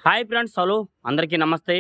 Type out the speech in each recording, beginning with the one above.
Hi friends, hello అందరికీ నమస్తే.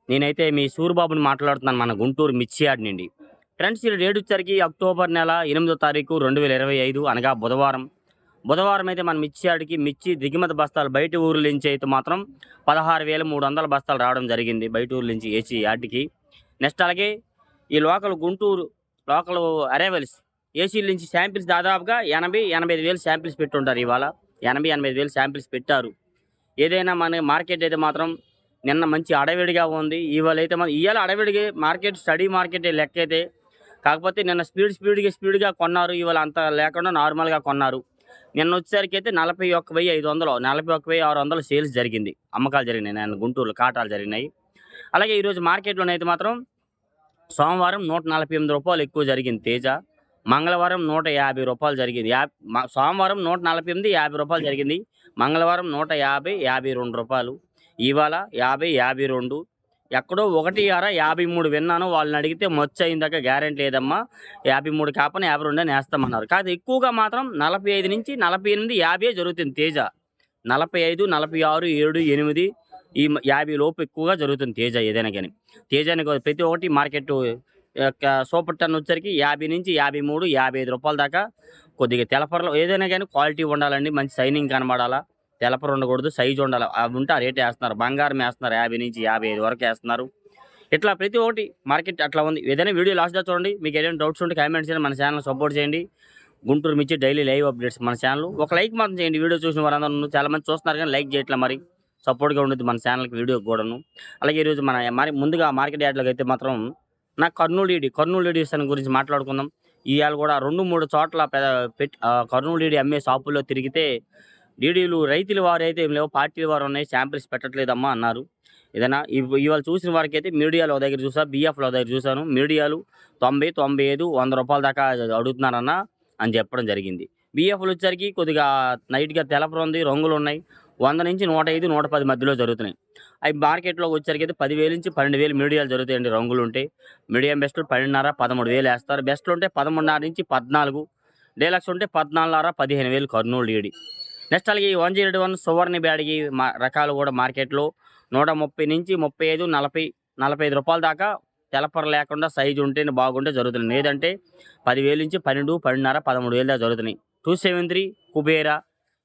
నేనైతే మీ సూరిబాబుని మాట్లాడుతున్నాను మన గుంటూరు మిర్చి యార్డ్ నుండి. ఫ్రెండ్స్, ఈ డేట్ వచ్చరికి అక్టోబర్ నెల 8వ తారీఖు 2025 అనగా బుధవారం. బుధవారం అయితే మన మిర్చి యార్డ్‌కి మిర్చి దిగుమతి బస్తాలు బయట ఊర్ల నుంచి అయితే మాత్రం 16,300 బస్తాలు రావడం జరిగింది బయట ఊర్ల నుంచి ఏసీ యార్డ్‌కి. నెక్స్ట్ అలాగే ఈ లోకల్ గుంటూరు లోకల్ అరైవల్స్ ఏసీల నుంచి శాంపిల్స్ దాదాపుగా 80,000-85,000 శాంపిల్స్ పెట్టుంటారు ఇవాళ. 80,000-85,000 శాంపిల్స్ పెట్టారు. ఏదైనా మన మార్కెట్ అయితే మాత్రం నిన్న మంచి అడవిడిగా ఉంది. ఇవాళైతే ఇవాళ అడవిడిగా మార్కెట్ స్టడీ మార్కెట్ లెక్కైతే. కాకపోతే నిన్న స్పీడ్‌గా కొన్నారు. ఇవాళ అంత లేకుండా నార్మల్‌గా కొన్నారు. నిన్న వచ్చేసరికి అయితే 41,500 41,600 సేల్స్ జరిగింది. అమ్మకాలు జరిగినాయి. నిన్న గుంటూరులో కాటాలు జరిగినాయి. అలాగే ఈరోజు మార్కెట్‌లోనైతే మాత్రం సోమవారం రూ. 148 ఎక్కువ జరిగింది తేజ. మంగళవారం రూ. 150 జరిగింది. సోమవారం 148, రూ. 50 జరిగింది. మంగళవారం 150, రూ. 52. ఇవాళ 50, 52. ఎక్కడో 1 అర 53 విన్నాను. వాళ్ళని అడిగితే మొచ్చయిందాక గ్యారెంటీ లేదమ్మా. 53 కాకపోయినా 52 అని వేస్తామన్నారు. కాదు ఎక్కువగా మాత్రం 45 నుంచి 48, 50 జరుగుతుంది తేజ. 45, 46, 7, 8 ఈ 50 లోపు ఎక్కువగా జరుగుతుంది తేజ ఏదైనా కానీ. తేజాని ప్రతి ఒక్కటి మార్కెట్ యొక్క సూపర్ టన్ వచ్చరికి 50 నుంచి 53, రూ. 55 దాకా. కొద్దిగా తెలపరలో ఏదైనా కానీ క్వాలిటీ ఉండాలండి. మంచి షైనింగ్ కనబడాలా. తెలపర ఉండకూడదు, సైజు ఉండాలి. అవి ఉంటే ఆ రేట్ వేస్తున్నారు. బంగారం వేస్తున్నారు 50 నుంచి 55 వరకు వేస్తున్నారు. ఇట్లా ప్రతి ఒక్కటి మార్కెట్ అట్లా ఉంది. ఏదైనా వీడియో లాస్ట్‌గా చూడండి. మీకు ఏదైనా డౌట్స్ ఉంటే కామెంట్స్ చేయండి. మన ఛానల్ సపోర్ట్ చేయండి. గుంటూరు మిర్చి డైలీ లైవ్ అప్డేట్స్ మన ఛానల్. ఒక లైక్ మాత్రం చేయండి. వీడియో చూసిన వారందరూ చాలా మంది చూస్తున్నారు కానీ లైక్ చేయట్లే. మరి సపోర్ట్‌గా ఉండేది మన ఛానల్‌కి వీడియో కూడాను. అలాగే ఈరోజు మన ముందుగా మార్కెట్ యార్డ్‌లోకి అయితే మాత్రం నాకు కర్నూలు డీడీస్ గురించి మాట్లాడుకుందాం. ఇవాళ కూడా 2, 3 చోట్ల కర్నూలు డీడీ అమ్మే షాపుల్లో తిరిగితే డీడీలు రైతుల వారైతే ఏం లేవు, పార్టీల వారు ఉన్నాయి, శాంపిల్స్ పెట్టట్లేదమ్మా అన్నారు. ఏదైనా ఇవాళ చూసిన వారికి అయితే మీడియాలో ఒక దగ్గర చూసా, బీఎఫ్లో దగ్గర చూశాను. మీడియాలు 90, 95, రూ. 100 దాకా అడుగుతున్నారన్న అని చెప్పడం జరిగింది. బీఎఫ్లు వచ్చేసరికి కొద్దిగా నైట్గా తెలపరు ఉంది, రంగులు ఉన్నాయి. 100 నుంచి 105, 110 మధ్యలో జరుగుతున్నాయి. అవి మార్కెట్లోకి వచ్చేసరికి అయితే 10,000 నుంచి 12,000 మీడియాలు జరుగుతాయండి. రంగులు ఉంటాయి. మీడియం బెస్ట్లు 12,500, 13,000 వేస్తారు. బెస్ట్లు ఉంటే 13,500 నుంచి 14, డీలక్స్ ఉంటే 14,500, 15,000 కర్నూలు డీడీ. నెక్స్ట్ అలాగే ఈ 101 సువర్ణ బ్యాడ్గి రకాలు కూడా మార్కెట్లో 130 నుంచి 35, 40, రూ. 45 దాకా తెలపర లేకుండా సైజు ఉంటేనే బాగుంటే జరుగుతుంది. లేదంటే 10,000 నుంచి 12, 12,500, 13,000 దాకా జరుగుతున్నాయి. 273 కుబేరా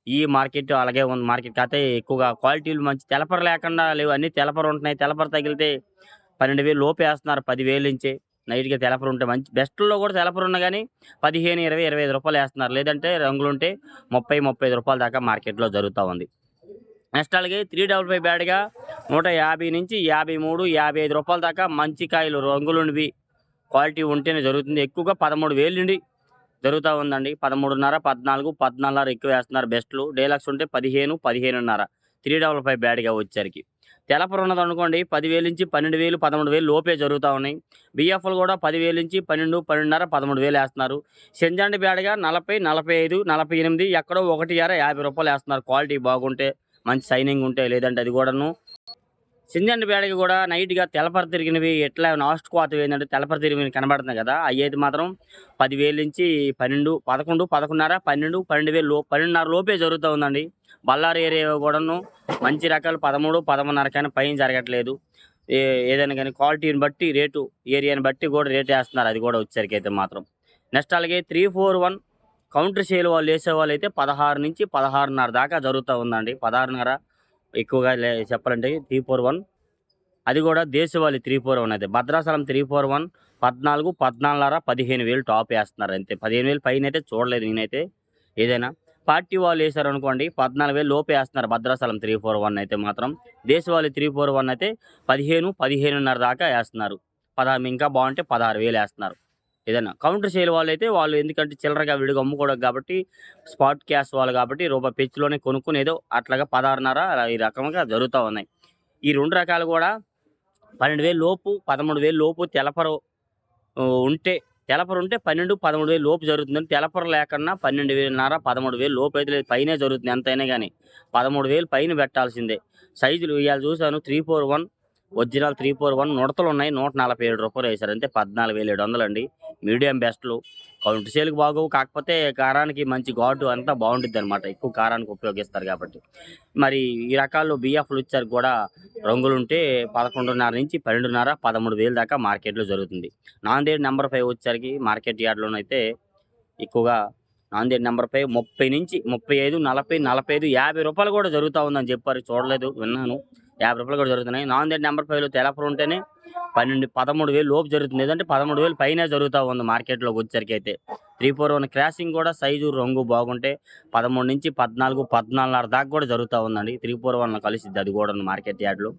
ఈ మార్కెట్ అలాగే ఉంది. మార్కెట్ కాకపోతే ఎక్కువగా క్వాలిటీలు మంచి తెలపర లేకుండా లేవు. అన్నీ తెలపర ఉంటున్నాయి. తెలపర తగిలితే 12,000 లోపు వేస్తున్నారు. 10,000 నుంచే నైట్‌గా తెలపర ఉంటే మంచి బెస్ట్‌లో కూడా తెలపర ఉన్నా కానీ 15, 20, రూ. 25 వేస్తున్నారు. లేదంటే రంగులుంటే రూ. 30, 35 దాకా మార్కెట్‌లో జరుగుతూ ఉంది. నెక్స్ట్ అలాగే 355 బ్యాడ్‌గా 150 నుంచి 53, రూ. 55 దాకా మంచి కాయలు రంగులుండివి క్వాలిటీ ఉంటేనే జరుగుతుంది. ఎక్కువగా 13,000 నుండి జరుగుతూ ఉందండి. 13.5, 14, 14.5 ఎక్కువ వేస్తున్నారు బెస్ట్లు. డీలక్స్ ఉంటే 15, 15.5 355 బ్యాడ్‌గా వచ్చేసరికి. తెలపర ఉన్నదనుకోండి 10,000 నుంచి 12,000, 13,000 లోపే జరుగుతూ ఉన్నాయి. బీఎఫ్లు కూడా 10,000 నుంచి 12, 12.5, 13,000 వేస్తున్నారు. సెంజండి బ్యాడ్‌గా 40, 45, 48 ఎక్కడో 1 అర రూ. 50 వేస్తున్నారు. క్వాలిటీ బాగుంటే, మంచి షైనింగ్ ఉంటే. లేదంటే అది కూడాను సింజండి బ్యాడ్‌కి కూడా నైట్‌గా తెలపర తిరిగినవి ఎట్లా లాస్ట్ క్వార్ట్ ఏంటంటే తెలపర తిరిగినవి కనబడుతున్నాయి కదా! అయ్యేది మాత్రం 10,000 నుంచి 12, 11, 11.5, 12, 12,000 12.5 లోపే జరుగుతూ ఉందండి. బళ్ళారి ఏరియా కూడాను మంచి రకాలు 13, 13.5 కన్నా పైన జరగట్లేదు. ఏదైనా కానీ క్వాలిటీని బట్టి రేటు, ఏరియాని బట్టి కూడా రేట్ వేస్తున్నారు. అది కూడా వచ్చేసరికి అయితే మాత్రం. నెక్స్ట్ అలాగే 341 కౌంటర్ సేల్ వాళ్ళు వేసేవాళ్ళు అయితే 16 నుంచి 16.5 దాకా జరుగుతూ ఉందండి. 16.5 ఎక్కువగా చెప్పాలంటే 341 అది కూడా దేశవాళీ 341 అయితే భద్రాచలం 341 14, 14.5, 15,000 టాప్ వేస్తున్నారు అంతే. 15,000 పైన అయితే చూడలేదు నేనైతే. ఏదైనా పార్టీ వాళ్ళు వేసారనుకోండి 14,000 లోపు వేస్తున్నారు. భద్రాచలం 341 అయితే మాత్రం. దేశవాళీ 341 అయితే 15, 15.5 దాకా వేస్తున్నారు. ఇంకా బాగుంటే 16,000 వేస్తున్నారు. ఏదైనా కౌంటర్ సేల్ వాళ్ళు అయితే వాళ్ళు ఎందుకంటే చిల్లరగా విడిగా అమ్ముకోవడం కాబట్టి స్పాట్ క్యాష్ వాళ్ళు కాబట్టి రూపాయి పెచ్చులోనే కొనుక్కుని ఏదో అట్లాగా 16.5 ఈ రకంగా జరుగుతూ ఉన్నాయి. ఈ 2 రకాలు కూడా 12,000 లోపు, 13,000 లోపు ఉంటే తెలపర ఉంటే 12, 13,000 లోపు జరుగుతుందని. తెలపర లేకన్నా 12,500, 13,000 లోపు అయితే లేదు. పైనే జరుగుతుంది ఎంతైనా కానీ. 13,000 పైన పెట్టాల్సిందే. సైజులు ఇవాళ చూశాను 341 ఒరిజినల్ 341 నుడతలు ఉన్నాయి. రూ. 147 వేశారు అంతే. 14,700 అండి. మీడియం బెస్ట్లు కౌంటు సేల్కి బాగోవు, కాకపోతే కారానికి మంచి ఘాటు అంతా బాగుంటుంది అనమాట, ఎక్కువ కారానికి ఉపయోగిస్తారు కాబట్టి. మరి ఈ రకాల్లో బిఎఫ్లు వచ్చారు కూడా రంగులుంటే 11.5 నుంచి 12.5 13,000 దాకా మార్కెట్లో జరుగుతుంది. నాందేడ్ నెంబర్ 5 వచ్చేసరికి మార్కెట్ యార్డ్లోనైతే ఎక్కువగా నాందేడ్ నెంబర్ 5 30 నుంచి 35, 40, 45, 50 రూపాయలు కూడా జరుగుతూ ఉందని చెప్పారు. చూడలేదు, విన్నాను. 50 రూపాయలు కూడా జరుగుతున్నాయి. నాందేడ్ నెంబర్ 5లో తెలపరు ఉంటేనే 13,000 లోపు జరుగుతుంది, లేదంటే 13,000 పైనే జరుగుతూ ఉంది మార్కెట్లోకి వచ్చేసరికి అయితే. 341 క్రాసింగ్ కూడా సైజు రంగు బాగుంటే 13 నుంచి 14, 14.5 దాకా కూడా జరుగుతూ ఉందండి. 341 కలిసిద్ది అది కూడా మార్కెట్ యార్డ్లో.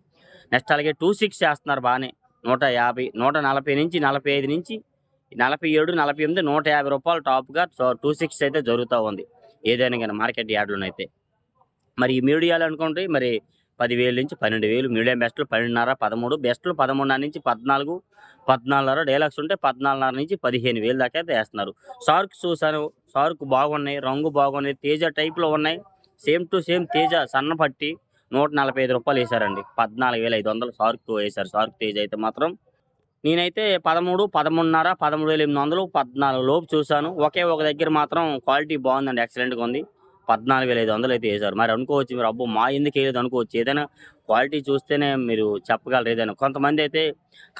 నెక్స్ట్ అలాగే 26 చేస్తున్నారు బాగానే, 150, 140 నుంచి 45 నుంచి 47, 48, 150 రూపాయలు టాప్గా 26 అయితే జరుగుతూ ఉంది ఏదైనా కానీ మార్కెట్ యార్డ్లోనైతే. మరి ఈ మీడియాలు అనుకోండి మరి 10,000 నుంచి 12,000, మీడియం బెస్ట్లు 12.5, 13, బెస్ట్లు 13.5 నుంచి 14, 14.5, డైలాక్స్ ఉంటే 14.5 నుంచి 15,000 దాకా అయితే వేస్తున్నారు. షార్క్ చూసాను, షార్క్ బాగున్నాయి, రంగు బాగున్నాయి, తేజ టైప్లో ఉన్నాయి. సేమ్ టు సేమ్ తేజ సన్నపట్టి 145 రూపాయలు వేశారండి. 14,500 షార్క్ వేశారు. షార్క్ తేజ అయితే మాత్రం నేనైతే 13, 13.5, 13,800, 14 లోపు చూశాను. ఒకే ఒక దగ్గర మాత్రం క్వాలిటీ బాగుందండి, ఎక్సలెంట్గా ఉంది. 14,500 అయితే వేశారు. మరి అనుకోవచ్చు మీరు, అబ్బో మా ఎందుకు వేయలేదు అనుకోవచ్చు. ఏదైనా క్వాలిటీ చూస్తేనే మీరు చెప్పగలరు ఏదైనా. కొంతమంది అయితే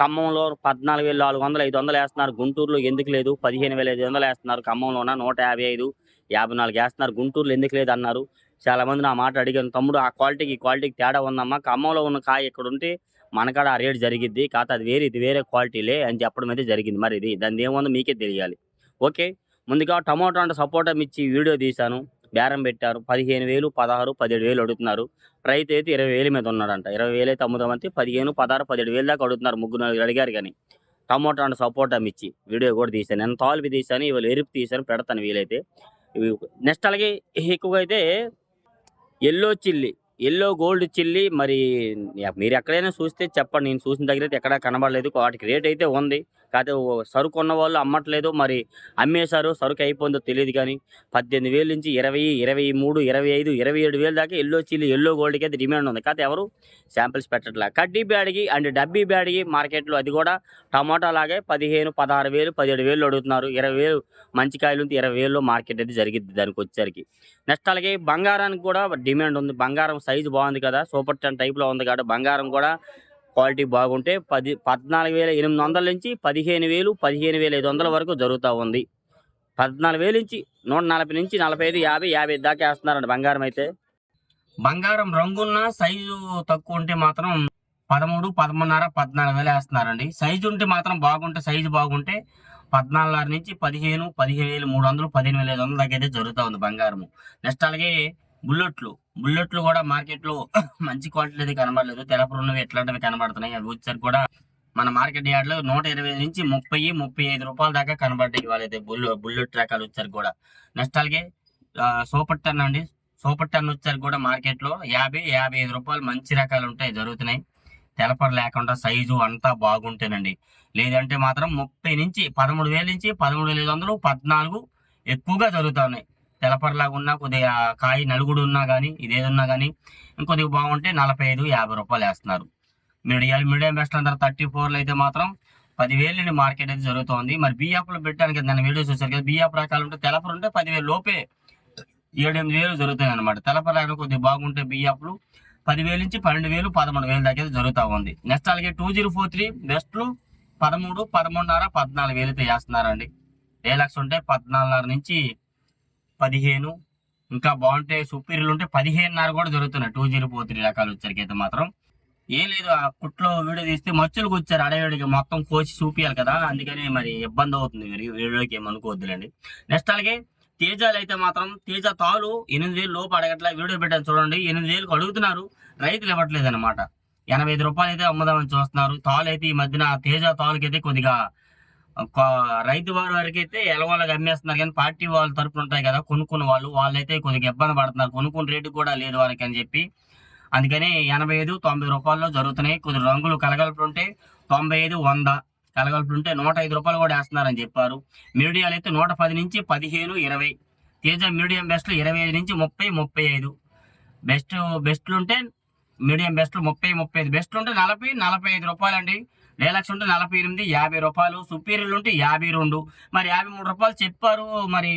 ఖమ్మంలో 14,400, 500 వేస్తున్నారు, గుంటూరులో ఎందుకు లేదు 15,500 వేస్తున్నారు, ఖమ్మంలోన 155, 54 వేస్తున్నారు, గుంటూరులో ఎందుకు లేదు అన్నారు. చాలామంది నా మాట అడిగాను, తమ్ముడు ఆ క్వాలిటీకి ఈ క్వాలిటీకి తేడా ఉందమ్మా, ఖమ్మంలో ఉన్న కాయ ఇక్కడ ఉంటే మనకాడ ఆ రేటు జరిగిద్ది, కాకపోతే అది వేరే, ఇది వేరే క్వాలిటీలే అని చెప్పడం అయితే జరిగింది. మరి ఇది దాన్ని ఏముందో మీకే తెలియాలి. ఓకే, ముందుగా టమోటా అంటే సపోటా మిర్చి వీడియో తీశాను, బేరం పెట్టారు. 15,000, 16, 17,000 అడుగుతున్నారు. రైతు అయితే 20,000 మీద ఉన్నాడంట. 20,000 అయితే అమ్ముదామంటే 15, 16, 17,000 దాకా అడుగుతున్నారు. ముగ్గురు నలుగురు అడిగారు కానీ టమోటా అంటే సపోటా మిర్చి వీడియో కూడా తీశాను. నేను తాలుపి తీశాను, ఇవాళ ఎరుపు తీశాను, పెడతాను వీలైతే. నెక్స్ట్ అలాగే ఎక్కువగా అయితే yellow chilli, yellow gold chilli మరి మీరు ఎక్కడైనా చూస్తే చెప్పండి. నేను చూసిన దగ్గర అయితే ఎక్కడా కనబడలేదు. వాటికి రేట్ అయితే ఉంది, కాకపోతే సరుకు ఉన్న వాళ్ళు అమ్మట్లేదు, మరి అమ్మేశారు, సరుకు అయిపోయిందో తెలియదు. కానీ 18,000 నుంచి 20, 23, 25, 27,000 దాకా ఎల్లో చిల్లీ, ఎల్లో గోల్డ్కి అయితే డిమాండ్ ఉంది. కాకపోతే ఎవరు శాంపిల్స్ పెట్టట్లే. కడ్డీ బ్యాడ్కి అండ్ డబ్బీ బ్యాడ్కి మార్కెట్లో అది కూడా టమాటా లాగే 15, 16,000, 17,000 అడుగుతున్నారు. 20,000 మంచి కాయలు ఉంటే 20,000లో మార్కెట్ అయితే జరిగిద్ది దానికి వచ్చేసరికి. నెక్స్ట్ అలాగే బంగారానికి కూడా డిమాండ్ ఉంది. బంగారం సైజు బాగుంది కదా, సూపర్ 10 టైప్లో ఉంది కాబట్టి బంగారం కూడా క్వాలిటీ బాగుంటే 14,800 నుంచి 15,000, 15,500 వరకు జరుగుతూ ఉంది. 14,000 నుంచి 140 నుంచి 45, 50, 55 దాకా వేస్తున్నారండి బంగారం అయితే. బంగారం రంగున్న సైజు తక్కువ ఉంటే మాత్రం 13, 13.5, 14,000 వేస్తున్నారండి. సైజు ఉంటే మాత్రం బాగుంటే, సైజు బాగుంటే 14.5 నుంచి 15, 15,300, 15,500 దాకా అయితే జరుగుతూ ఉంది బంగారము. నెక్స్ట్ అలాగే బుల్లెట్లు కూడా మార్కెట్లో మంచి క్వాలిటీ అయితే కనబడలేదు. తెలపరున్నవి ఎట్లాంటివి కనబడుతున్నాయి. అవి వచ్చేసరికి కూడా మన మార్కెట్ యార్డ్లో 120 నుంచి 30, 35 రూపాయల దాకా కనబడ్డాయి వాళ్ళైతే బుల్లెట్ రకాలు వచ్చారు కూడా. నెక్స్ట్ అలాగే సూపర్ 10 అండి. సూపర్ 10 వచ్చారు కూడా మార్కెట్లో 50, 55 రూపాయలు మంచి రకాలు ఉంటాయి జరుగుతున్నాయి. తెలపర లేకుండా సైజు అంతా బాగుంటేనండి. లేదంటే మాత్రం 30 నుంచి 13,000 నుంచి 13,500, 14 ఎక్కువగా జరుగుతూ ఉన్నాయి. తెలపరలాగా ఉన్నా, కొద్దిగా కాయ నలుగుడు ఉన్నా కానీ, ఇదేదన్నా కానీ ఇంకొద్దిగా బాగుంటే 45, 50 రూపాయలు వేస్తున్నారు. మీడియం బెస్ట్ అందరూ 34లో అయితే మాత్రం 10,000 నుండి మార్కెట్ అయితే జరుగుతుంది. మరి బియ్యాపులో పెట్టడానికి దాని వీడియో చూసారు కదా, బియ్యాపు రకాలు ఉంటే తెలపరు ఉంటే 10,000 లోపే 7-8,000 జరుగుతాయి అనమాట. తెలపర రకాలు కొద్దిగా బాగుంటే బియ్యాపులు 10,000 నుంచి 12,000, 13,000 దాకా జరుగుతూ ఉంది. నెక్స్ట్ అలాగే 2043 బెస్ట్లు 13, 13.5, 14,000 అయితే వేస్తున్నారండి. డైలాక్స్ ఉంటే 14.5 నుంచి 15, ఇంకా బాగుంటే సుపీరియర్లు ఉంటే 15.5 కూడా జరుగుతున్నాయి. 2043 రకాలు వచ్చరికి అయితే మాత్రం ఏం లేదు, ఆ కుట్లో వీడియో తీస్తే మచ్చులకు వచ్చారు అడవిడికి మొత్తం కోసి చూపియాలి కదా, అందుకని మరి ఇబ్బంది అవుతుంది. వీడియోకి ఏమనుకోవద్దులేండి. నెక్స్ట్ అలాగే తేజాలు అయితే మాత్రం తేజ తాలు 8,000 లోపు అడగట్లా. వీడియో పెట్టాను చూడండి, 8,000కు అడుగుతున్నారు, రైతులు ఇవ్వట్లేదు అనమాట. 85 రూపాయలు అయితే అమ్ముదామని చూస్తున్నారు. తాలు అయితే ఈ మధ్యన తేజ తాలుకైతే కొద్దిగా రైతు వారికి అయితే ఎలవాళ్ళకి అమ్మేస్తున్నారు, కానీ పార్టీ వాళ్ళ తరపున ఉంటాయి కదా కొనుక్కున్న వాళ్ళైతే కొద్దిగా ఇబ్బంది పడుతున్నారు. కొనుక్కున్న రేటు కూడా లేదు వారికి అని చెప్పి, అందుకని 85, 90 రూపాయల్లో జరుగుతున్నాయి. కొద్ది రంగులు కలగలుపులు ఉంటే 95, 100 కలగలుపులు ఉంటే 105 రూపాయలు కూడా వేస్తున్నారని చెప్పారు. మీడియాలు అయితే 110 నుంచి 15, 20. తేజ మీడియం బెస్ట్లు 25 నుంచి 30, 35. బెస్ట్లు ఉంటే మీడియం బెస్ట్లు 30, 35, బెస్ట్లు ఉంటే 40, 45 రూపాయలు అండి. డీలక్స్ ఉంటే 48, 50 రూపాయలు. సుపీరియర్లు ఉంటే 52, మరి 53 రూపాయలు చెప్పారు. మరి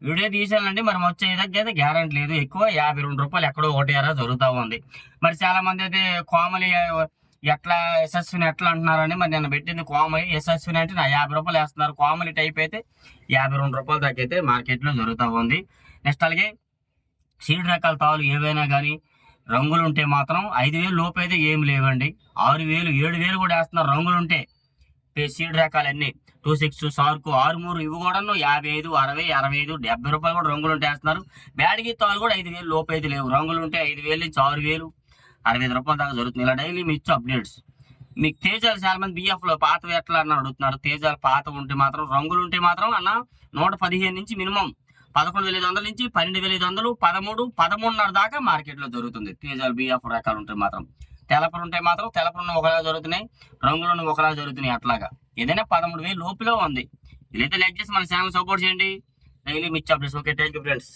వీడియో తీసానండి, మరి వచ్చేదైతే గ్యారంటీ లేదు. ఎక్కువ 52 రూపాయలు ఎక్కడో ఒకటేరా జరుగుతూ ఉంది. మరి చాలా మంది అయితే కోమలి ఎట్లా యశస్విని ఎట్లా అంటున్నారని, మరి నేను పెట్టింది కోమలి, యశస్విని అంటే నా 50 రూపాయలు వేస్తున్నారు. కోమలి టైప్ అయితే 52 రూపాయలు దాకా అయితే మార్కెట్లో జరుగుతూ ఉంది. నెక్స్ట్ అలాగే సీడ్ రకాల తావులు ఏవైనా కానీ రంగులు ఉంటే మాత్రం 5,000 లోపు అయితే ఏమి లేవండి. 6,000, 7,000 కూడా వేస్తున్నారు రంగులు ఉంటే. సీడ్ రకాలన్నీ 26, సార్కు, 63 ఇవి కూడా 55, 60, 65, 70 రూపాయలు కూడా రంగులు ఉంటే వేస్తున్నారు. బ్యాడ్గి తాళ్ళు కూడా 5,000 లోపు అయితే లేవు. రంగులు ఉంటే 5,000 నుంచి 6,000, 65 రూపాయల దాకా జరుగుతుంది. ఇలా డైలీ మీ ఇచ్చే అప్డేట్స్. మీకు తేజాలు చాలా మంది బిఎఫ్లో పాతవి ఎట్లా అన్న అడుగుతున్నారు. తేజాలు పాత ఉంటే మాత్రం, రంగులు ఉంటే మాత్రం అన్న 115 నుంచి మినిమం 11,500 నుంచి 12,500, 13, 13.5 దాకా మార్కెట్లో జరుగుతుంది. తేజాలు బిఎఫ్ రకాలు ఉంటే మాత్రం. తెలపలు ఉంటే మాత్రం తెలపలు ఒకలా జరుగుతున్నాయి, రంగులను ఒకలా జరుగుతున్నాయి. అట్లాగా ఏదైనా 13,000 లోపులో ఉంది. ఇదైతే లైక్ చేసి మన ఛానల్ సపోర్ట్ చేయండి. డైలీ మిర్చి updates. Okay, thank you friends.